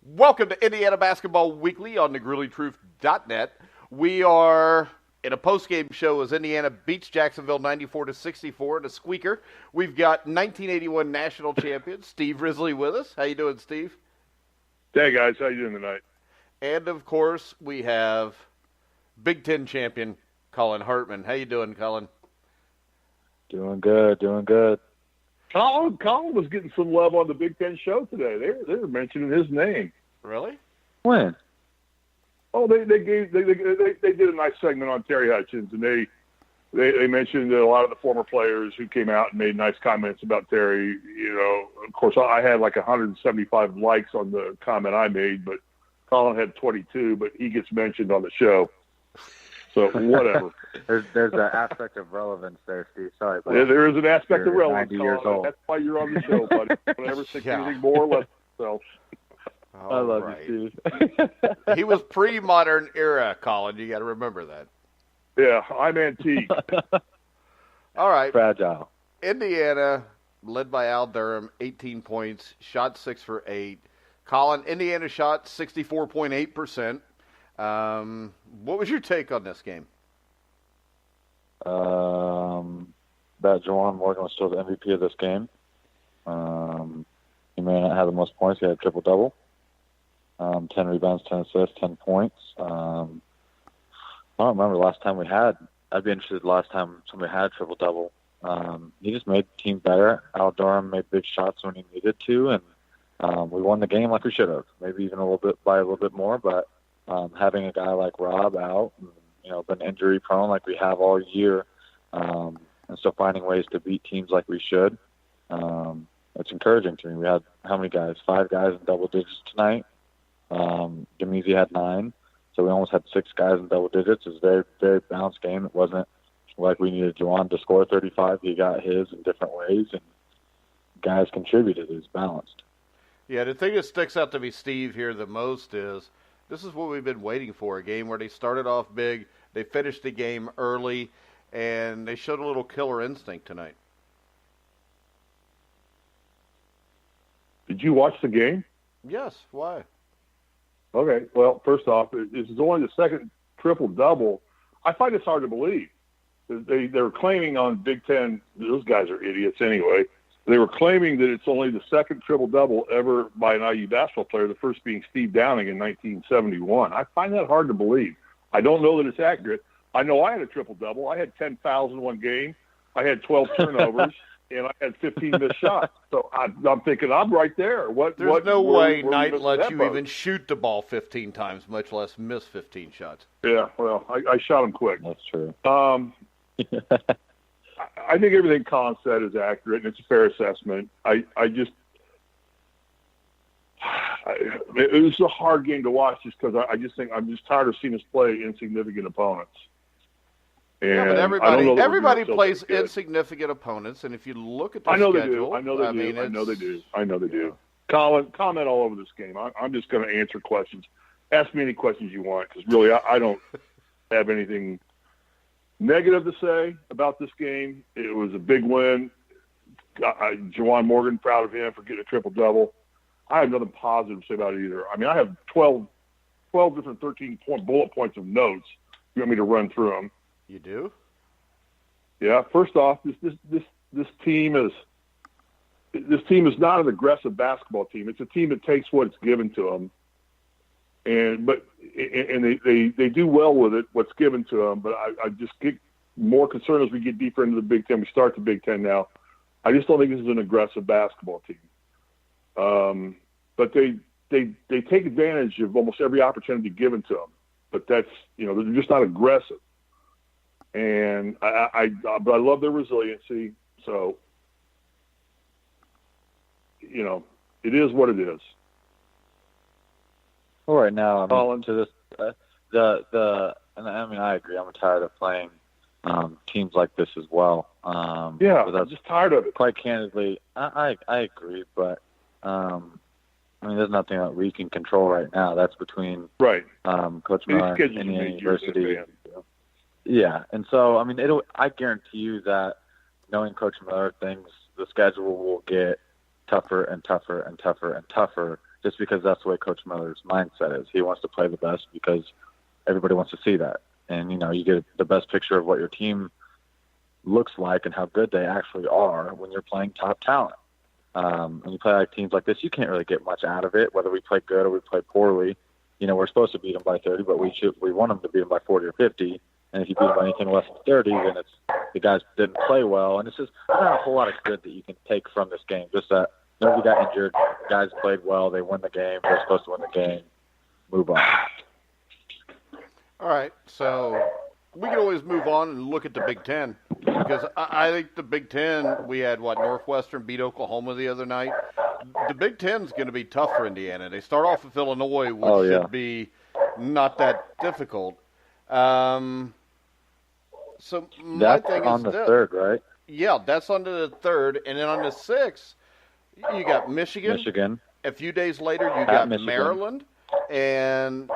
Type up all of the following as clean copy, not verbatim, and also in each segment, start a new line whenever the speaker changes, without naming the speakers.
Welcome to Indiana Basketball Weekly on thegrillytruth.net. We are in a post-game show as Indiana beats Jacksonville 94-64 in a squeaker. We've got 1981 national champion Steve Risley with us. How you doing, Steve?
Hey, guys. How you doing tonight?
And, of course, we have Big Ten champion Collin Hartman. How you doing, Collin?
Doing good.
Collin was getting some love on the Big Ten show today. They were mentioning his name.
Really?
When?
Oh, they did a nice segment on Terry Hutchins, and they mentioned a lot of the former players who came out and made nice comments about Terry. You know, of course, I had like 175 likes on the comment I made, but Collin had 22, but he gets mentioned on the show. So whatever.
there's an aspect of relevance there, Steve. Sorry, but
there is an aspect of relevance.
90 years old.
That's why you're on the show, buddy. Don't ever think anything more or less of yourself.
I love you, Steve.
He was pre-modern era, Collin. You got to remember that.
Yeah, I'm antique.
All right.
Fragile.
Indiana, led by Al Durham, 18 points, shot 6 for 8. Collin, Indiana shot 64.8%. What was your take on this game?
That Juwan Morgan was still the MVP of this game. He may not have the most points. He had a triple-double. 10 rebounds, 10 assists, 10 points. I don't remember the last time we had. I'd be interested the last time somebody had a triple-double. He just made the team better. Al Durham made big shots when he needed to, and we won the game like we should have. Maybe even a little bit more, but having a guy like Rob out, been injury prone like we have all year, and still finding ways to beat teams like we should, it's encouraging to me. We had how many guys? 5 guys in double digits tonight. Gamizi had 9, so we almost had 6 guys in double digits. It was a very, very balanced game. It wasn't like we needed Juwan to score 35. He got his in different ways, and guys contributed. It was balanced.
Yeah, the thing that sticks out to me, Steve, here the most is this is what we've been waiting for, a game where they started off big, they finished the game early, and they showed a little killer instinct tonight.
Did you watch the game?
Yes. Why?
Okay. Well, first off, this is only the second triple-double. I find this hard to believe. They're claiming on Big Ten, those guys are idiots anyway. They were claiming that it's only the second triple-double ever by an IU basketball player, the first being Steve Downing in 1971. I find that hard to believe. I don't know that it's accurate. I know I had a triple-double. I had 10 fouls in one game. I had 12 turnovers, and I had 15 missed shots. So I'm thinking I'm right there.
There's no way Knight lets you even shoot the ball 15 times, much less miss 15 shots.
Yeah, well, I shot him quick.
That's true.
I think everything Collin said is accurate, and it's a fair assessment. It was a hard game to watch just because I just think I'm just tired of seeing us play insignificant opponents. And
yeah, but everybody plays insignificant opponents, and if you look at the schedule,
I know they do. Collin, comment all over this game. I'm just going to answer questions. Ask me any questions you want, because really I don't have anything negative to say about this game. It was a big win. Juwan Morgan, proud of him for getting a triple-double. I have nothing positive to say about it either. I mean, I have 12 different 13-point bullet points of notes. You want me to run through them?
You do?
Yeah. First off, this team is not an aggressive basketball team. It's a team that takes what's given to them, and they do well with it, what's given to them. But I just get more concerned as we get deeper into the Big Ten. We start the Big Ten now. I just don't think this is an aggressive basketball team. But they take advantage of almost every opportunity given to them. But that's, they're just not aggressive. And but I love their resiliency. So, it is what it is.
Well, right now,
Collin,
to this, I agree. I'm tired of playing teams like this as well.
I'm just tired of it.
Quite candidly, I agree, but there's nothing that we can control right now. That's between Coach Miller and Indiana University. Yeah, and so I guarantee you that knowing Coach Miller, the schedule will get tougher and tougher and tougher and tougher just because that's the way Coach Miller's mindset is. He wants to play the best because everybody wants to see that. And, you get the best picture of what your team looks like and how good they actually are when you're playing top talent. When you play like teams like this, you can't really get much out of it, whether we play good or we play poorly. We're supposed to beat them by 30, but we want them to beat them by 40 or 50. And if you beat them by anything less than 30, then it's the guys didn't play well. And it's just not a whole lot of good that you can take from this game. Just that nobody got injured, guys played well, they won the game, they're supposed to win the game, move on.
All right, so we can always move on and look at the Big Ten, because I think the Big Ten, we had, Northwestern beat Oklahoma the other night. The Big Ten's going to be tough for Indiana. They start off with Illinois, which should be not that difficult. So my
that's
thing
on
is
the
this.
third, right?
Yeah, that's on the third. And then on the sixth, you got Michigan. A few days later, you got Maryland. And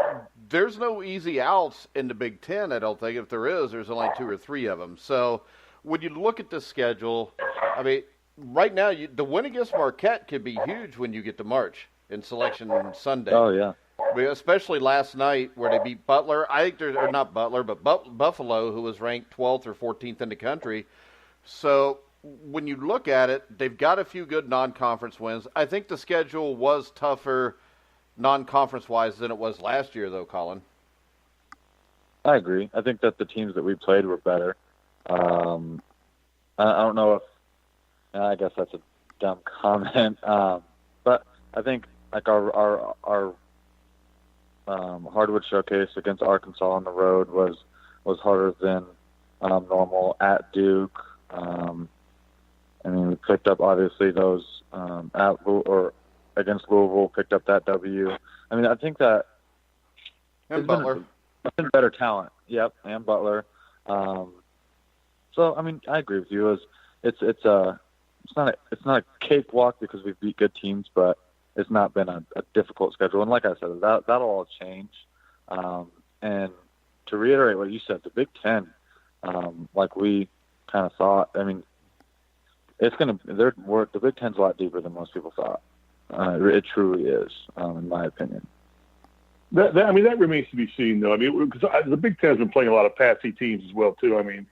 there's no easy outs in the Big Ten, I don't think. If there is, there's only 2 or 3 of them. So when you look at the schedule, I mean, right now, the win against Marquette could be huge when you get to March in Selection Sunday.
Oh, yeah.
Especially last night where they beat Butler. I think there's, or not Butler, but Buffalo, who was ranked 12th or 14th in the country. So when you look at it, they've got a few good non-conference wins. I think the schedule was tougher non-conference-wise than it was last year, though, Collin.
I agree. I think that the teams that we played were better. I don't know if – I guess that's a dumb comment. But I think, like, our hardwood showcase against Arkansas on the road was harder than normal at Duke. We picked up, obviously, those against Louisville, picked up that W. I think that
and Butler.
It's been better talent. Yep, and Butler. So I agree with you. It's not a cakewalk because we've beat good teams, but it's not been a difficult schedule. And like I said, that'll all change. And to reiterate what you said, the Big Ten, like we kind of thought. The Big Ten's a lot deeper than most people thought. It truly is, in my opinion.
That remains to be seen, though. Because the Big Ten has been playing a lot of patsy teams as well, too.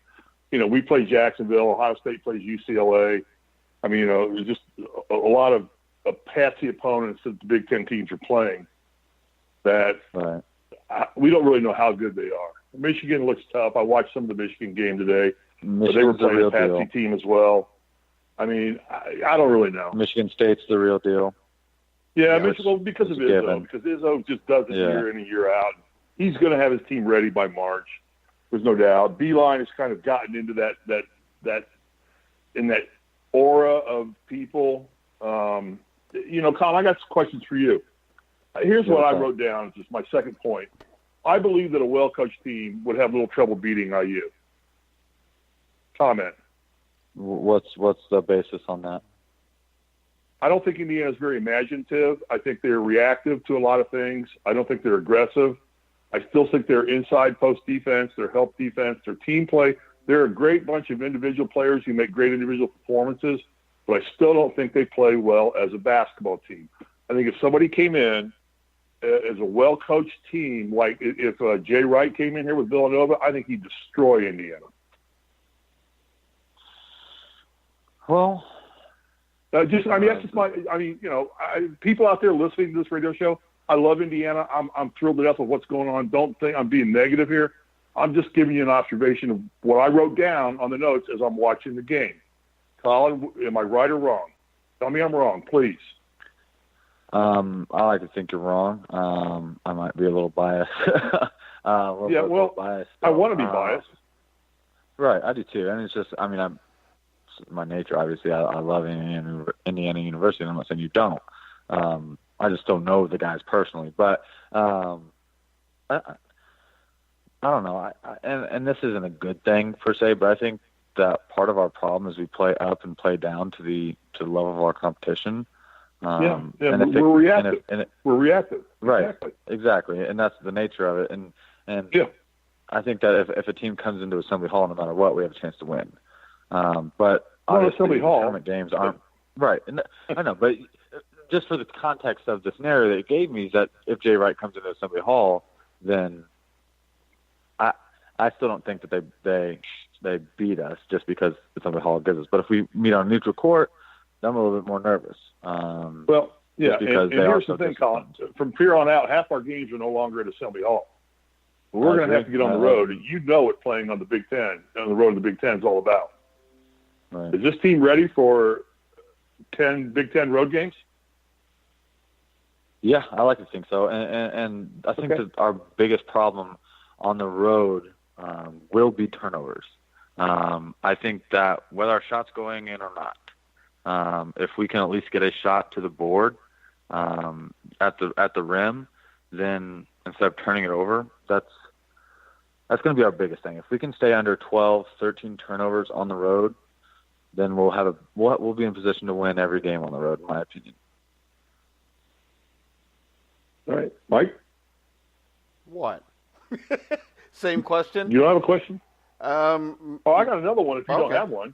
We play Jacksonville. Ohio State plays UCLA. There's just a lot of patsy opponents that the Big Ten teams are playing that we don't really know how good they are. Michigan looks tough. I watched some of the Michigan game today. But they were playing a patsy team as well. I don't really know.
Michigan State's the real deal.
Yeah, Michigan, because of Izzo. Because Izzo just does it year in and year out. He's going to have his team ready by March. There's no doubt. Beeline has kind of gotten into that aura of people. Colin, I got some questions for you. Here's what I wrote down. Just my second point. I believe that a well-coached team would have little trouble beating IU. Comment.
What's the basis on that?
I don't think Indiana's very imaginative. I think they're reactive to a lot of things. I don't think they're aggressive. I still think they're inside post defense, their help defense, their team play. They're a great bunch of individual players who make great individual performances, but I still don't think they play well as a basketball team. I think if somebody came in as a well-coached team, like if Jay Wright came in here with Villanova, I think he'd destroy Indiana.
Well,
that's just my. People out there listening to this radio show, I love Indiana. I'm thrilled to death with what's going on. Don't think I'm being negative here. I'm just giving you an observation of what I wrote down on the notes as I'm watching the game. Colin, am I right or wrong? Tell me I'm wrong, please.
I like to think you're wrong. I might be a little biased.
Biased. I want to be biased.
Right, I do too. And it's just, my nature, obviously. I love Indiana University, and I'm not saying you don't. I just don't know the guys personally. But I don't know. And this isn't a good thing per se, but I think that part of our problem is we play up and play down to the level of our competition.
We're reactive. We're reactive.
Right, exactly. And that's the nature of it. And I think that if a team comes into Assembly Hall, no matter what, we have a chance to win. But
Assembly Hall
tournament games aren't right. And I know, but just for the context of the scenario that it gave me is that if Jay Wright comes into Assembly Hall, then I still don't think that they beat us just because Assembly Hall gives us. But if we meet on a neutral court, then I'm a little bit more nervous.
Well, yeah, and here's the thing, Colin. From here on out, half our games are no longer at Assembly Hall. We're going to have to get on the road, and you know what playing on the Big Ten, on the road of the Big Ten is all about.
Right.
Is this team ready for 10 Big Ten road games?
Yeah, I like to think so. And I think that our biggest problem on the road will be turnovers. I think that whether our shot's going in or not, if we can at least get a shot to the board at the rim, then instead of turning it over, that's going to be our biggest thing. If we can stay under 12, 13 turnovers on the road, then we'll be in position to win every game on the road, in my opinion.
All right, Mike.
What? Same question.
You don't have a question?
I
got another one. If you don't have one.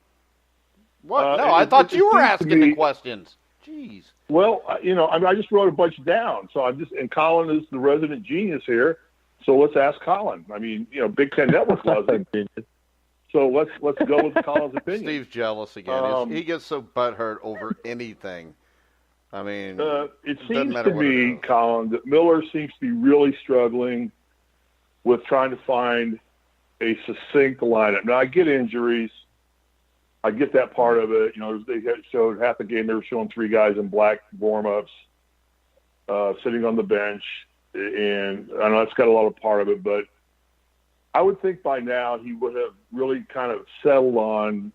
What? No, I thought you were asking the questions. Jeez.
Well, I just wrote a bunch down. So and Colin is the resident genius here. So let's ask Colin. I mean, Big Ten Network loves it. So let's go with Colin's opinion.
Steve's jealous again. He gets so butthurt over anything. I mean,
it seems to me, Colin, that Miller seems to be really struggling with trying to find a succinct lineup. Now, I get injuries. I get that part of it. They showed half the game. They were showing 3 guys in black warm-ups, sitting on the bench. And I know that's got a lot of part of it, but I would think by now he would have really kind of settled on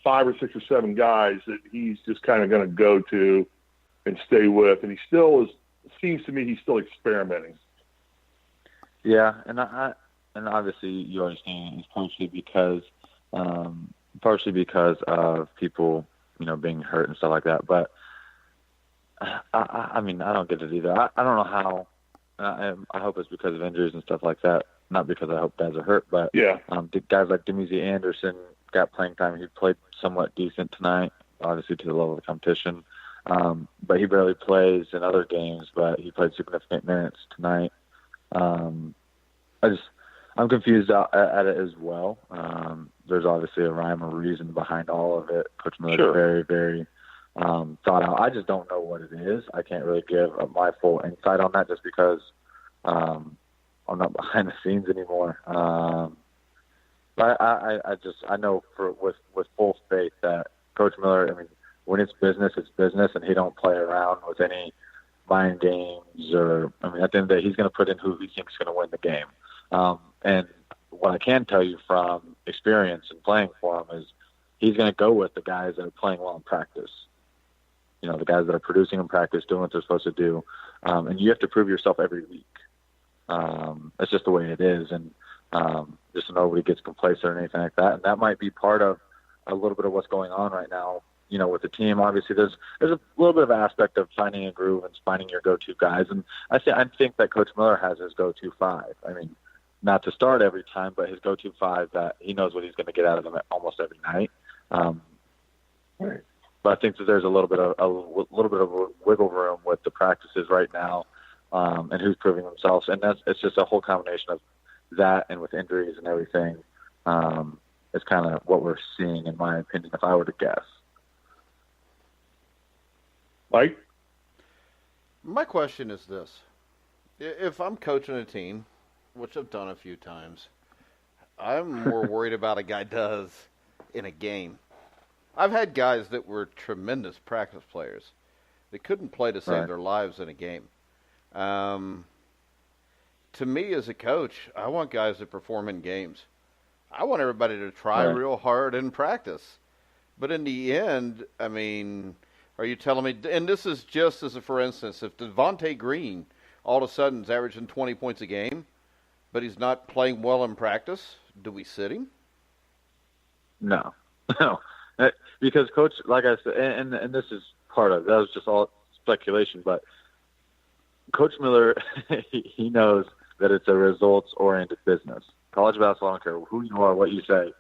5 or 6 or 7 guys that he's just kind of going to go to and stay with. And he still seems to me he's still experimenting.
Yeah, and obviously you understand it's partially because of people, being hurt and stuff like that. But I mean, I don't get it either. I don't know how. I hope it's because of injuries and stuff like that. Not because I hope guys are hurt, but
yeah,
guys like Demezy Anderson got playing time. He played somewhat decent tonight, obviously to the level of the competition. But he barely plays in other games, but he played significant minutes tonight. I'm confused at it as well. There's obviously a rhyme or reason behind all of it. Coach Miller's very, very thought out. I just don't know what it is. I can't really give my full insight on that just because I'm not behind the scenes anymore. But I know with full faith that Coach Miller, I mean, when it's business, and he don't play around with any mind games or, I mean, at the end of the day, he's going to put in who he thinks is going to win the game. And what I can tell you from experience and playing for him is he's going to go with the guys that are playing well in practice. The guys that are producing in practice, doing what they're supposed to do. And you have to prove yourself every week. That's just the way it is. And just so nobody gets complacent or anything like that. And that might be part of a little bit of what's going on right now, with the team. Obviously, there's a little bit of aspect of finding a groove and finding your go-to guys. And I think that Coach Miller has his go-to 5. I mean, not to start every time, but his go-to 5 that he knows what he's going to get out of them almost every night.
Right.
But I think that there's a little bit of wiggle room with the practices right now, and who's proving themselves. And it's just a whole combination of that and with injuries and everything. It's kind of what we're seeing, in my opinion, if I were to guess.
Mike?
My question is this. If I'm coaching a team, which I've done a few times, I'm more worried about a guy does in a game. I've had guys that were tremendous practice players that couldn't play to save their lives in a game. To me as a coach, I want guys that perform in games. I want everybody to try real hard in practice. But in the end, I mean, are you telling me, and this is just as a for instance, if Devontae Green all of a sudden is averaging 20 points a game, but he's not playing well in practice, do we sit him?
No. Because Coach, like I said, and this is part of it, that was just all speculation, but Coach Miller, he knows that it's a results-oriented business. College basketball, I don't care who you are, what you say,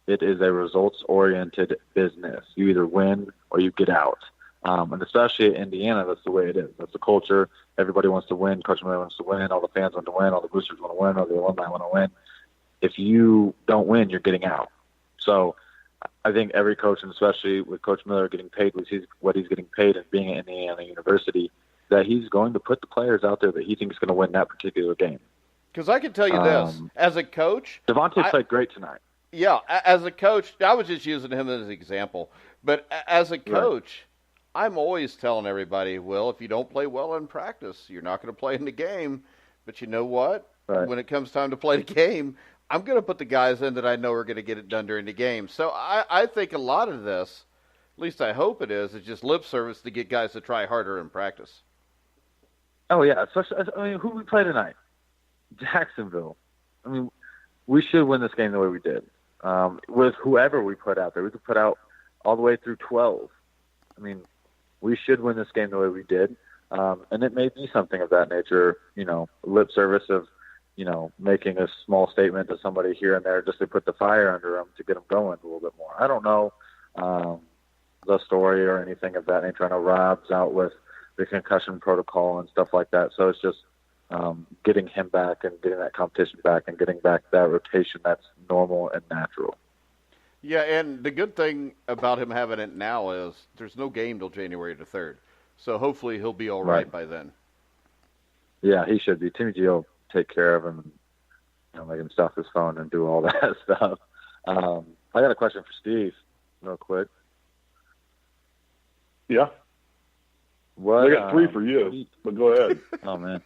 it is a results-oriented business. You either win or you get out. And especially at Indiana, that's the way it is. That's the culture. Everybody wants to win. Coach Miller wants to win. All the fans want to win. All the boosters want to win. All the alumni want to win. If you don't win, you're getting out. So I think every coach, and especially with Coach Miller getting paid what he's getting paid and being at Indiana University, that he's going to put the players out there that he thinks is going to win that particular game.
Because I can tell you this, as a coach,
Devontae played great tonight.
Yeah, as a coach, I was just using him as an example. But as a coach, I'm always telling everybody, well, if you don't play well in practice, you're not going to play in the game. But you know what?
Right.
When it comes time to play the game, I'm going to put the guys in that I know are going to get it done during the game. So I think a lot of this, at least I hope it is just lip service to get guys to try harder in practice.
Oh, yeah. Especially, who we play tonight? Jacksonville. I mean, we should win this game the way we did. With whoever we put out there. We could put out all the way through 12. I mean, we should win this game the way we did. And it may be something of that nature, lip service of, making a small statement to somebody here and there just to put the fire under them to get them going a little bit more. I don't know the story or anything of that nature. I know Rob's out with the concussion protocol and stuff like that. So it's just getting him back and getting that competition back and getting back that rotation that's normal and natural.
Yeah, and the good thing about him having it now is there's no game till January the 3rd. So hopefully he'll be all right by then.
Yeah, he should be. Timmy G will take care of him and make him stop his phone and do all that stuff. I got a question for Steve real quick.
Yeah. I got 3 for you, but go ahead.
Oh, man.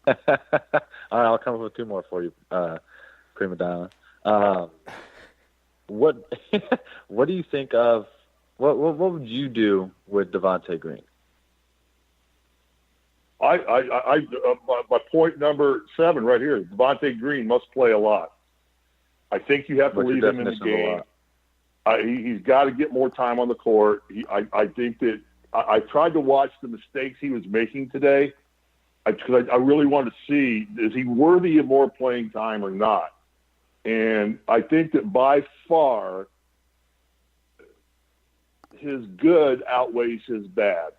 All right, I'll come up with 2 more for you, prima donna. What do you think of what would you do with Devontae Green?
My point number 7 right here. Devontae Green must play a lot. I think you have to leave him in the game. He's got to get more time on the court. I think that I tried to watch the mistakes he was making today because I really wanted to see, is he worthy of more playing time or not? And I think that by far his good outweighs his bad.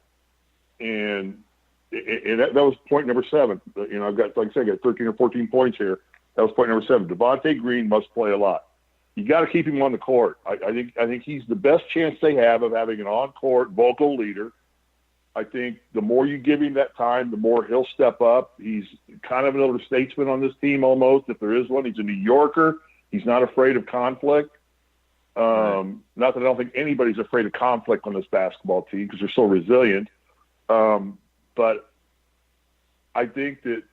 And that was point number 7. I've got, like I said, I got 13 or 14 points here. That was point number 7. Devontae Green must play a lot. You got to keep him on the court. I think he's the best chance they have of having an on-court vocal leader. I think the more you give him that time, the more he'll step up. He's kind of an elder statesman on this team almost, if there is one. He's a New Yorker. He's not afraid of conflict. Not that I don't think anybody's afraid of conflict on this basketball team because they're so resilient. But I think that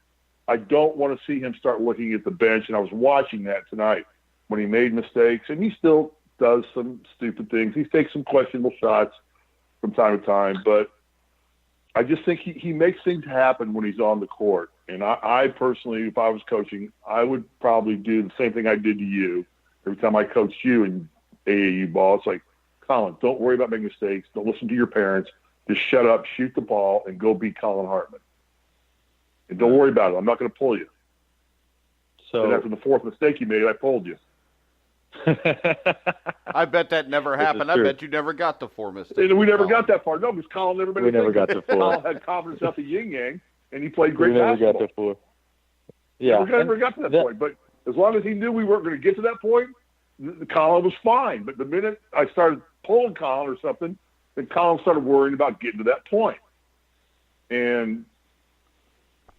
I don't want to see him start looking at the bench, and I was watching that tonight when he made mistakes, and he still does some stupid things. He takes some questionable shots from time to time, but I just think he makes things happen when he's on the court. And I personally, if I was coaching, I would probably do the same thing I did to you every time I coached you in AAU ball. It's like, Collin, don't worry about making mistakes. Don't listen to your parents. Just shut up, shoot the ball, and go beat Collin Hartman. And don't worry about it. I'm not going to pull you.
So
and after the 4th mistake you made, I pulled you.
I bet that never happened. I bet you never got the 4 mistakes.
We never got that far. No, because Collin never been
We never got to 4.
Collin had confidence out the yin-yang, and he played great
basketball. We never
basketball.
got to 4. Yeah.
We never got to that point. But as long as he knew we weren't going to get to that point, Collin was fine. But the minute I started pulling Collin or something, then Collin started worrying about getting to that point. And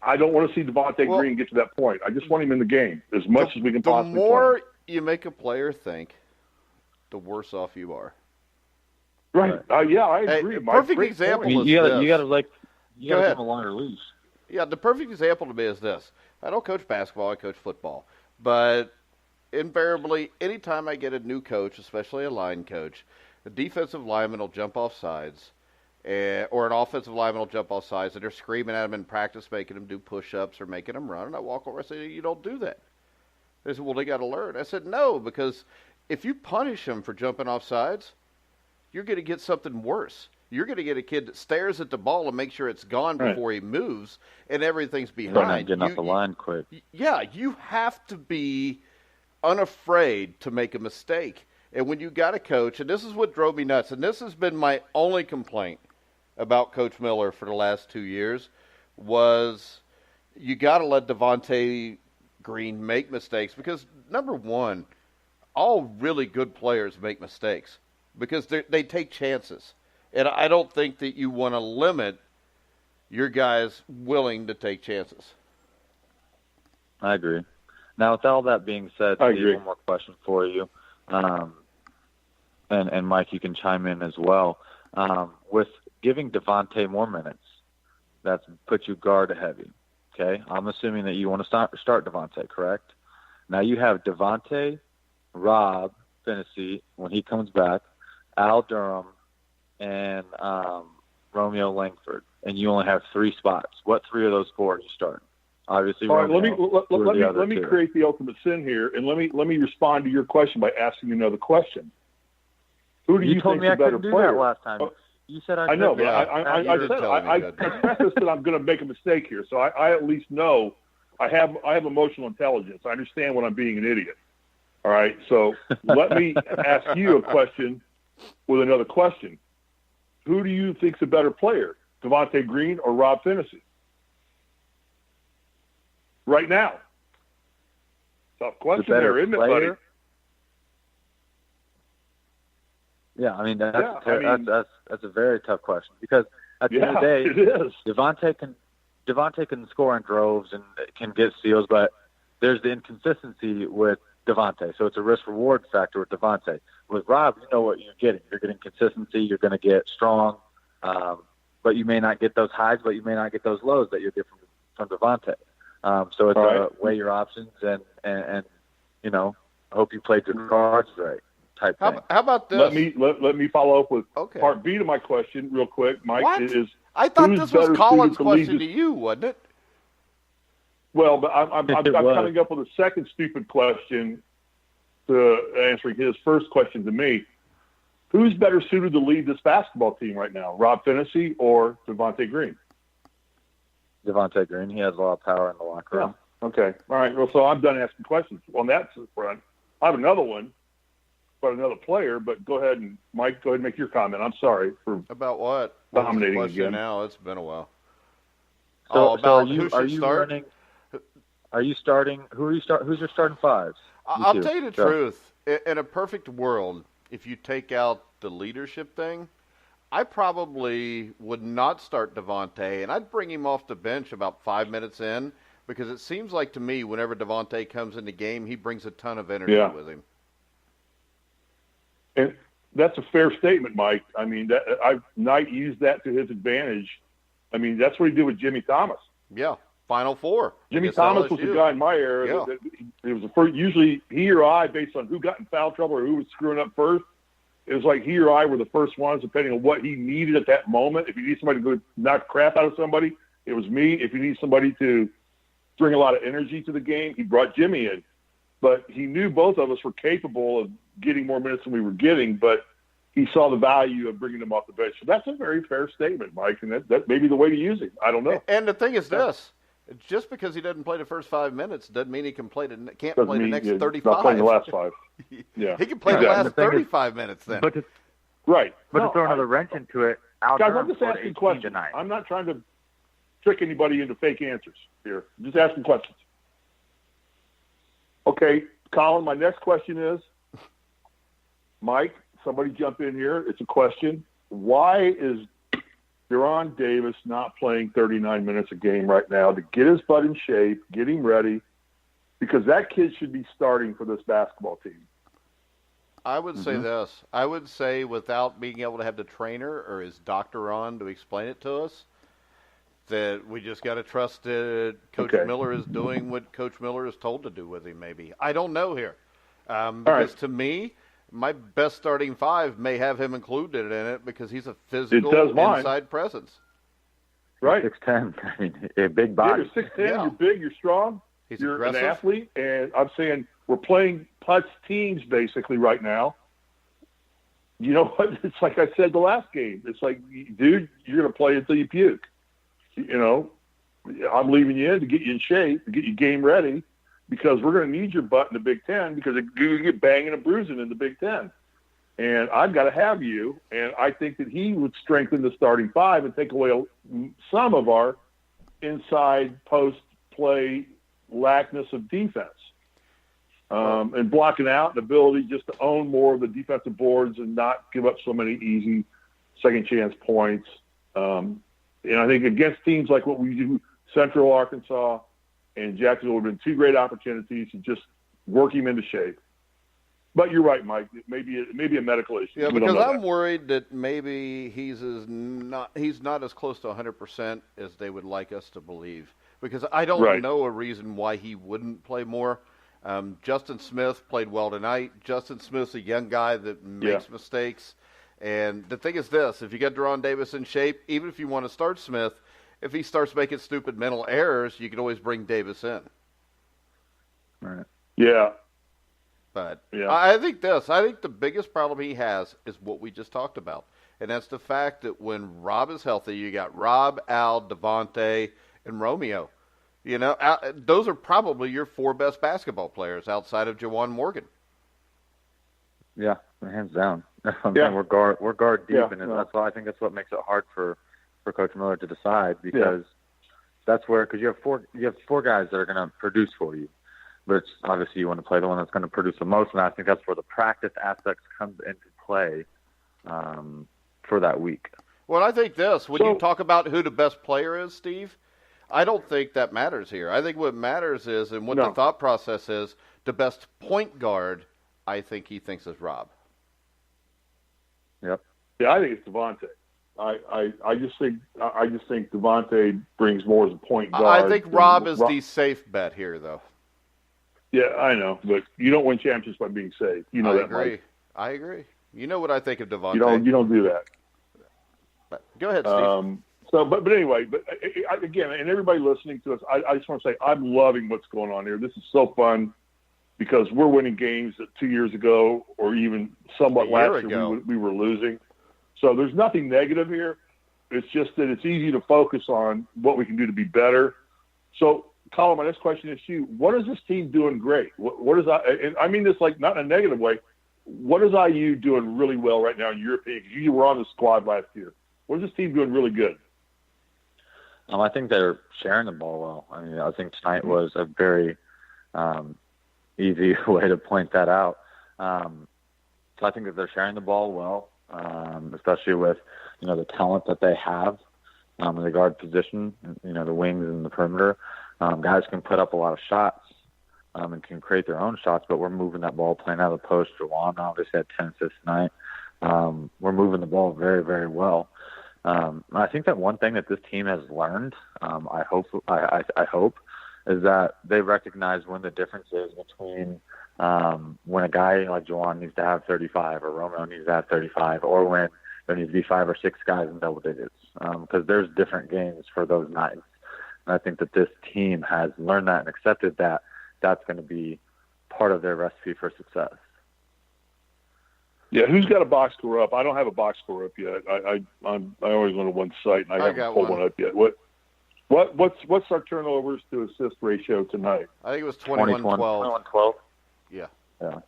I don't want to see Devontae Green get to that point. I just want him in the game as much as we can possibly
The more you make a player think, the worse off you are.
Right. Yeah, I agree.
Hey, perfect example is
you
this.
You got to give him a longer leash.
Yeah, the perfect example to me is this. I don't coach basketball, I coach football. But invariably, anytime I get a new coach, especially a line coach, a defensive lineman will jump off sides, or an offensive lineman will jump off sides, and they're screaming at him in practice, making him do push-ups or making him run. And I walk over and say, you don't do that. They said, well, they got to learn. I said, no, because if you punish him for jumping off sides, you're going to get something worse. You're going to get a kid that stares at the ball and makes sure it's gone before he moves, and everything's behind.
Getting off the line quick.
Yeah, you have to be unafraid to make a mistake. And when you got a coach, and this is what drove me nuts, and this has been my only complaint about Coach Miller for the last 2 years, was you got to let Devontae Green make mistakes because, number one, all really good players make mistakes because they take chances. And I don't think that you want to limit your guys willing to take chances.
I agree. Now, with all that being said, Steve, one more question for you. And Mike, you can chime in as well. With giving Devontae more minutes, that's put you guard heavy. Okay, I'm assuming that you want to start Devontae, correct? Now you have Devontae, Rob Finney when he comes back, Al Durham, and Romeo Langford, and you only have 3 spots. What 3 of those 4 are you starting? Obviously,
all right.
Romeo,
Let me create the ultimate sin here, and let me respond to your question by asking another question. Who do you think is a better player? You told me I couldn't do that last time. You said I know, but I prefaced that I'm going to make a mistake here, so I at least know I have emotional intelligence. I understand when I'm being an idiot. All right, so let me ask you a question with another question. Who do you think's a better player, Devontae Green or Rob Finney? Right now. Tough question there, isn't it, buddy?
Yeah, I mean that's a very tough question because at the end of the day,
it is.
Devontae can score in droves and can get steals, but there's the inconsistency with Devontae, so it's a risk-reward factor with Devontae. With Rob, you know what you're getting. You're getting consistency. You're going to get strong, but you may not get those highs, but you may not get those lows that you get from Devontae. So it's weigh your options and you know, hope you played your cards right.
How about this?
Let me follow up with part B to my question real quick, Mike.
What? I thought this was Colin's question to you, wasn't it?
Well, but I'm coming up with a second stupid question to answering his first question to me. Who's better suited to lead this basketball team right now, Rob Finney or Devontae Green?
Devontae Green. He has a lot of power in the locker room.
Yeah. Okay. All right. Well, so I'm done asking questions on that front. I have another one about another player, but go ahead and Mike, go ahead and make your comment. I'm sorry for
about what
dominating again.
Now it's been a while.
So are you starting? Who's your starting 5s?
I'll tell you the truth. In a perfect world, if you take out the leadership thing, I probably would not start Devontae, and I'd bring him off the bench about 5 minutes in because it seems like to me whenever Devontae comes in the game, he brings a ton of energy with him.
And that's a fair statement, Mike. I mean, Knight used that to his advantage. I mean, that's what he did with Jimmy Thomas.
Yeah, Final Four.
Jimmy Thomas was the guy in my era.
Yeah.
It was the first, usually he or I, based on who got in foul trouble or who was screwing up first, it was like he or I were the first ones, depending on what he needed at that moment. If you need somebody to go knock crap out of somebody, it was me. If you need somebody to bring a lot of energy to the game, he brought Jimmy in. But he knew both of us were capable of getting more minutes than we were getting, but he saw the value of bringing them off the bench. So that's a very fair statement, Mike, and that may be the way to use it. I don't know.
And the thing is this. Just because he doesn't play the first 5 minutes doesn't mean he can't play the next 35.
Not playing the last 5. Yeah,
he can play the last 35 minutes then.
But to throw another wrench into it,
guys, I'm just asking questions. Tonight. I'm not trying to trick anybody into fake answers here. I'm just asking questions. Okay, Collin, my next question is, Mike, somebody jump in here. It's a question. Why is Deron Davis not playing 39 minutes a game right now to get his butt in shape, get him ready? Because that kid should be starting for this basketball team.
I would say this. I would say without being able to have the trainer or his doctor on to explain it to us, that we just got to trust that Coach Miller is doing what Coach Miller is told to do with him maybe. I don't know here. Because to me, my best starting 5 may have him included in it because he's a physical inside presence.
Right.
6'10". I mean, a big body.
You're 6'10", you're big, you're strong, you're
aggressive.
An athlete, and I'm saying we're playing putz teams basically right now. You know what? It's like I said the last game. It's like, dude, you're going to play until you puke. You know, I'm leaving you in to get you in shape, to get you game ready, because we're going to need your butt in the Big Ten because you get banging and bruising in the Big Ten. And I've got to have you. And I think that he would strengthen the starting five and take away some of our inside post play lackness of defense. And blocking out and ability just to own more of the defensive boards and not give up so many easy second chance points. And I think against teams like what we do, Central Arkansas and Jacksonville, have been two great opportunities to just work him into shape. But you're right, Mike. It may be a medical issue.
Yeah, because I'm worried that maybe he's not as close to 100% as they would like us to believe. Because I don't know a reason why he wouldn't play more. Justin Smith played well tonight. Justin Smith's a young guy that makes mistakes. And the thing is this, if you get Deron Davis in shape, even if you want to start Smith, if he starts making stupid mental errors, you can always bring Davis in.
Right.
Yeah.
But I think the biggest problem he has is what we just talked about. And that's the fact that when Rob is healthy, you got Rob, Al, Devontae, and Romeo. You know, those are probably your four best basketball players outside of Jawan Morgan.
Yeah, hands down. We're guard deep, and that's why I think that's what makes it hard for Coach Miller to decide, because that's where, because you have four guys that are going to produce for you, but it's obviously you want to play the one that's going to produce the most, and I think that's where the practice aspects comes into play for that week.
Well, I think when you talk about who the best player is, Steve, I don't think that matters here. I think what matters is, and what the thought process is, the best point guard, I think he thinks is Rob.
Yep.
Yeah, I think it's Devontae. I just think Devontae brings more as a point guard.
I think Rob is the safe bet here, though.
Yeah, I know, but you don't win championships by being safe. You know that, Mike.
I agree. You know what I think of Devontae.
You don't do that.
But go ahead, Steve.
But anyway, again, and everybody listening to us, I just want to say I'm loving what's going on here. This is so fun because we're winning games that 2 years ago or even somewhat last year we were losing. So there's nothing negative here. It's just that it's easy to focus on what we can do to be better. So, Colin, my next question is to you. What is this team doing great? What is and I mean this like not in a negative way. What is IU doing really well right now in your opinion? Because you were on the squad last year. What is this team doing really good?
I think they're sharing the ball well. I mean, I think tonight was a very easy way to point that out. So I think that they're sharing the ball well, especially with, the talent that they have in the guard position, the wings and the perimeter. Guys can put up a lot of shots and can create their own shots, but we're moving that ball, playing out of the post. Jawan obviously had 10 assists tonight. We're moving the ball very, very well. I think that one thing that this team has learned, I hope, is that they recognize when the difference is between when a guy like Jawan needs to have 35 or Romeo needs to have 35, or when there needs to be 5 or 6 guys in double digits, because there's different games for those nights. And I think that this team has learned that and accepted that that's going to be part of their recipe for success.
Yeah, who's got a box score up? I don't have a box score up yet. I always went to one site and I haven't pulled one up yet. What's our turnovers to assist ratio tonight?
I think it was 21-12.
21-12.
Yeah.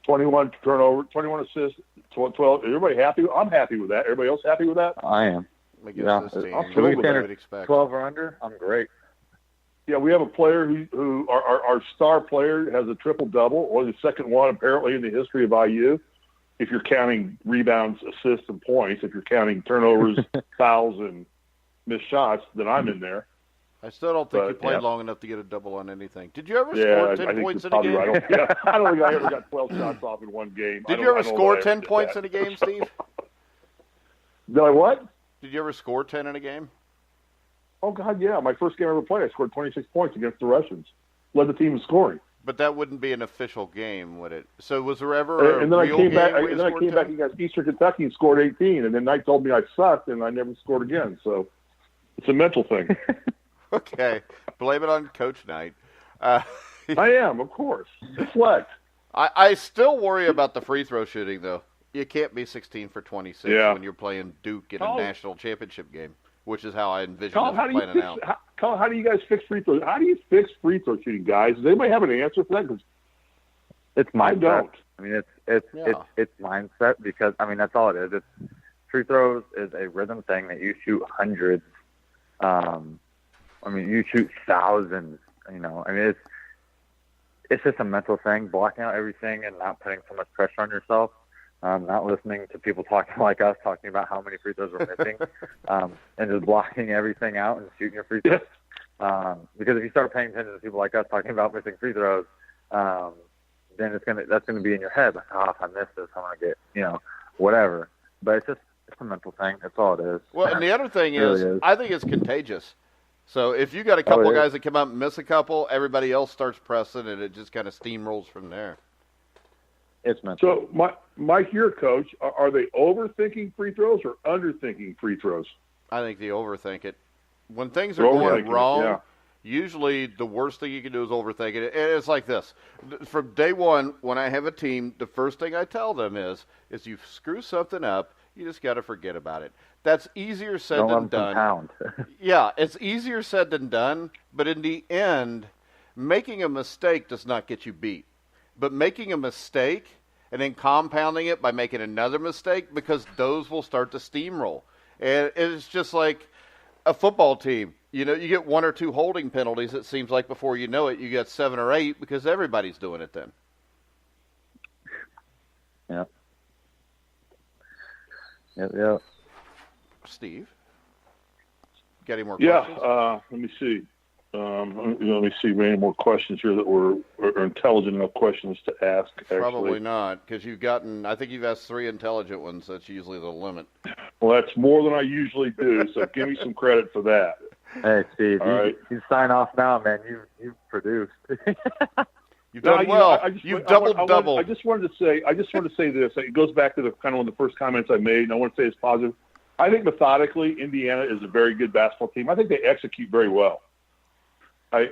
21 turnover, 21 assists, 12. Everybody happy? I'm happy with that. Everybody else happy with that?
I am.
Yeah.
Absolutely.
12 or under, I'm great.
Yeah, we have a player who our star player has a triple-double, or the second one apparently in the history of IU. If you're counting rebounds, assists, and points, if you're counting turnovers, fouls, and missed shots, then I'm in there.
I still don't think you played long enough to get a double on anything. Did you ever score 10 points in a game?
Right. I don't think I ever got 12 shots off in one game.
Did you ever score 10 points in a game, Steve?
Did I what?
Did you ever score 10 in a game?
Oh, God, yeah. My first game I ever played, I scored 26 points against the Russians. Led the team in scoring.
But that wouldn't be an official game, would it? So was there ever a
and then
real
I came
game
back,
where you
and then I
scored
came
10?
back against Eastern Kentucky and scored 18, and then Knight told me I sucked, and I never scored again. So it's a mental thing.
Okay. Blame it on Coach Knight.
I am, of course. Deflect.
I still worry about the free throw shooting, though. You can't be 16 for 26 when you're playing Duke in a national championship game, which is how I envision this playing out.
Colin, how do you guys fix free throws? How do you fix free throw shooting, guys? Does anybody have an answer for that? Because
it's Mike.
I don't.
I mean, it's mindset because, I mean, that's all it is. It's free throws is a rhythm thing that you shoot hundreds. I mean, you shoot thousands, you know. I mean, it's just a mental thing, blocking out everything and not putting so much pressure on yourself, not listening to people talking like us, talking about how many free throws we're missing, and just blocking everything out and shooting your free throws. Because if you start paying attention to people like us talking about missing free throws, then that's gonna be in your head, like, oh, if I miss this, I'm gonna get, you know, whatever. But it's a mental thing. That's all it is.
Well, and the other thing
really
is, I think it's contagious. So if you got a couple of guys that come out and miss a couple, everybody else starts pressing, and it just kind of steamrolls from there.
It's mental.
So, Mike, you're a coach. Are they overthinking free throws or underthinking free throws?
I think they overthink it. When things are going wrong, usually the worst thing you can do is overthink it. And it's like this. From day one, when I have a team, the first thing I tell them is you screw something up, you just got to forget about it. That's easier said than done. Yeah, it's easier said than done, but in the end, making a mistake does not get you beat. But making a mistake and then compounding it by making another mistake, because those will start to steamroll. And it's just like a football team. You know, you get 1 or 2 holding penalties, it seems like before you know it, you get 7 or 8 because everybody's doing it then.
Yeah. Yep.
Steve, got any more questions?
Yeah, let me see. Let me see any more questions here that were intelligent enough questions to ask. Actually.
Probably not, because I think you've asked 3 intelligent ones. That's usually the limit.
Well, that's more than I usually do, so give me some credit for that.
Hey, Steve, you sign off now, man. You've produced.
You've done well. You've doubled.
I just wanted to say this. It goes back to one of the first comments I made, and I want to say it's positive. I think methodically, Indiana is a very good basketball team. I think they execute very well. I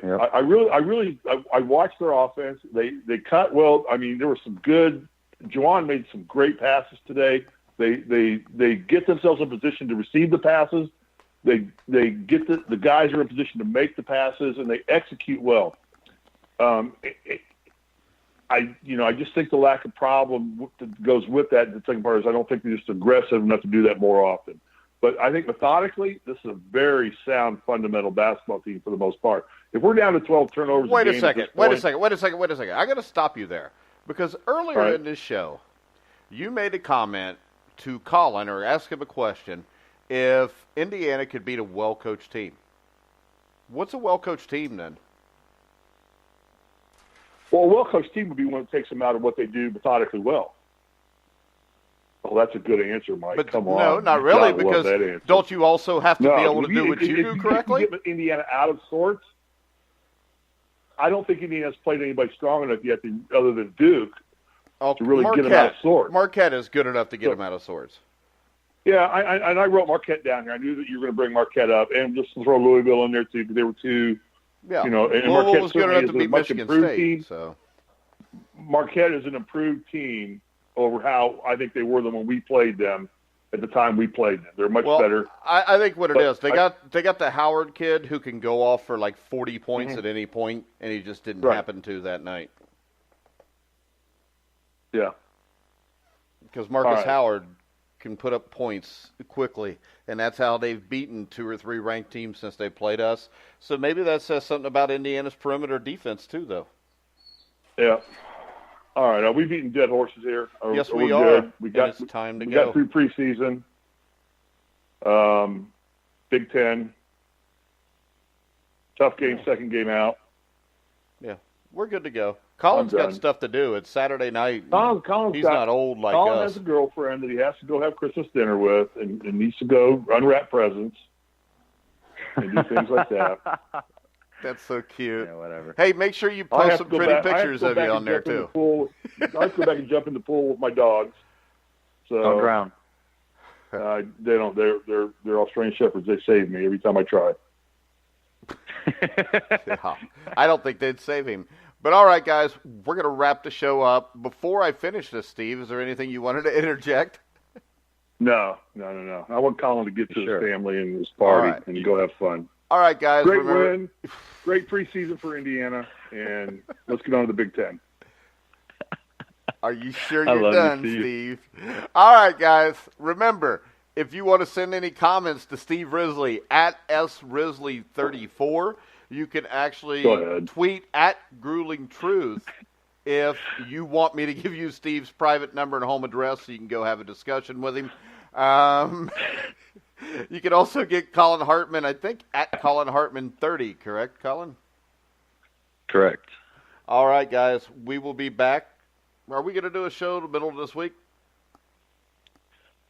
watched their offense. They cut well. I mean, there were some good. Juwan made some great passes today. They get themselves in position to receive the passes. They get the guys are in position to make the passes, and they execute well. I just think the lack of problem that goes with that, the second part, is I don't think they're just aggressive enough to do that more often. But I think methodically, this is a very sound fundamental basketball team for the most part. If we're down to 12 turnovers
Wait a second. I got to stop you there. Because earlier in this show, you made a comment to Collin, or ask him a question, if Indiana could beat a well-coached team. What's a well-coached team then?
Well, a well-coached team would be one that takes them out of what they do methodically well. Well, that's a good answer, Mike.
But
come on.
No, not really, because don't you also have to be able to do what you do correctly?
If you get Indiana out of sorts, I don't think Indiana's played anybody strong enough yet, other than Duke, to really get them out of sorts.
Marquette is good enough to get them out of sorts.
Yeah, I wrote Marquette down here. I knew that you were going to bring Marquette up, and just throw Louisville in there too, because they were two.
Yeah,
and
Louisville
Marquette
was good enough to beat Michigan State.
Team.
So
Marquette is an improved team over how I think they were when we played them at the time we played them. They're much better.
I think what it is, they got the Howard kid who can go off for like 40 points at any point, and he just didn't happen to that night.
Yeah.
Because Marcus Howard can put up points quickly, and that's how they've beaten 2 or 3 ranked teams since they played us. So maybe that says something about Indiana's perimeter defense too, though.
Yeah. All right. We've beaten dead horses here.
Yes, we are.
Good. We got
time to
go.
We
got through preseason. Big Ten. Tough game, second game out.
Yeah, we're good to go. Colin's got stuff to do. It's Saturday night. He's not old like
Collin
us.
has a girlfriend that he has to go have Christmas dinner with, and needs to go unwrap presents and do things like that.
That's so cute.
Yeah, whatever.
Hey, make sure you post some pretty pictures of you on there too.
I have to go back and jump in the pool with my dogs. So
don't drown.
They don't. They're Australian shepherds. They save me every time I try.
Yeah, I don't think they'd save him. But all right, guys, we're going to wrap the show up. Before I finish this, Steve, is there anything you wanted to interject?
No. I want Collin to get to his family and his party and go have fun.
All right, guys.
Great win. Great preseason for Indiana. And let's get on to the Big Ten.
Are you sure
I
you're
love
done,
you,
Steve? All right, guys. Remember, if you want to send any comments to Steve Risley at SRisley34, you can actually tweet at Grueling Truth if you want me to give you Steve's private number and home address so you can go have a discussion with him. You can also get Collin Hartman, I think, at Collin Hartman 30, correct, Collin?
Correct.
All right, guys. We will be back. Are we going to do a show in the middle of this week?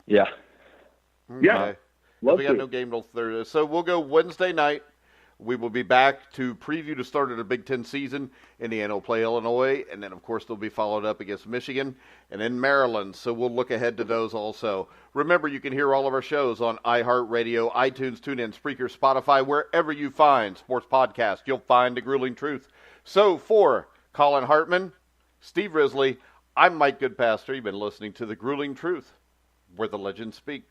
Yeah.
Okay.
Yeah.
We got no game till Thursday. So we'll go Wednesday night. We will be back to preview the start of the Big Ten season. Indiana will play Illinois, and then, of course, they'll be followed up against Michigan and then Maryland. So we'll look ahead to those also. Remember, you can hear all of our shows on iHeartRadio, iTunes, TuneIn, Spreaker, Spotify, wherever you find sports podcasts. You'll find The Grueling Truth. So for Collin Hartman, Steve Risley, I'm Mike Goodpaster. You've been listening to The Grueling Truth, where the legends speak.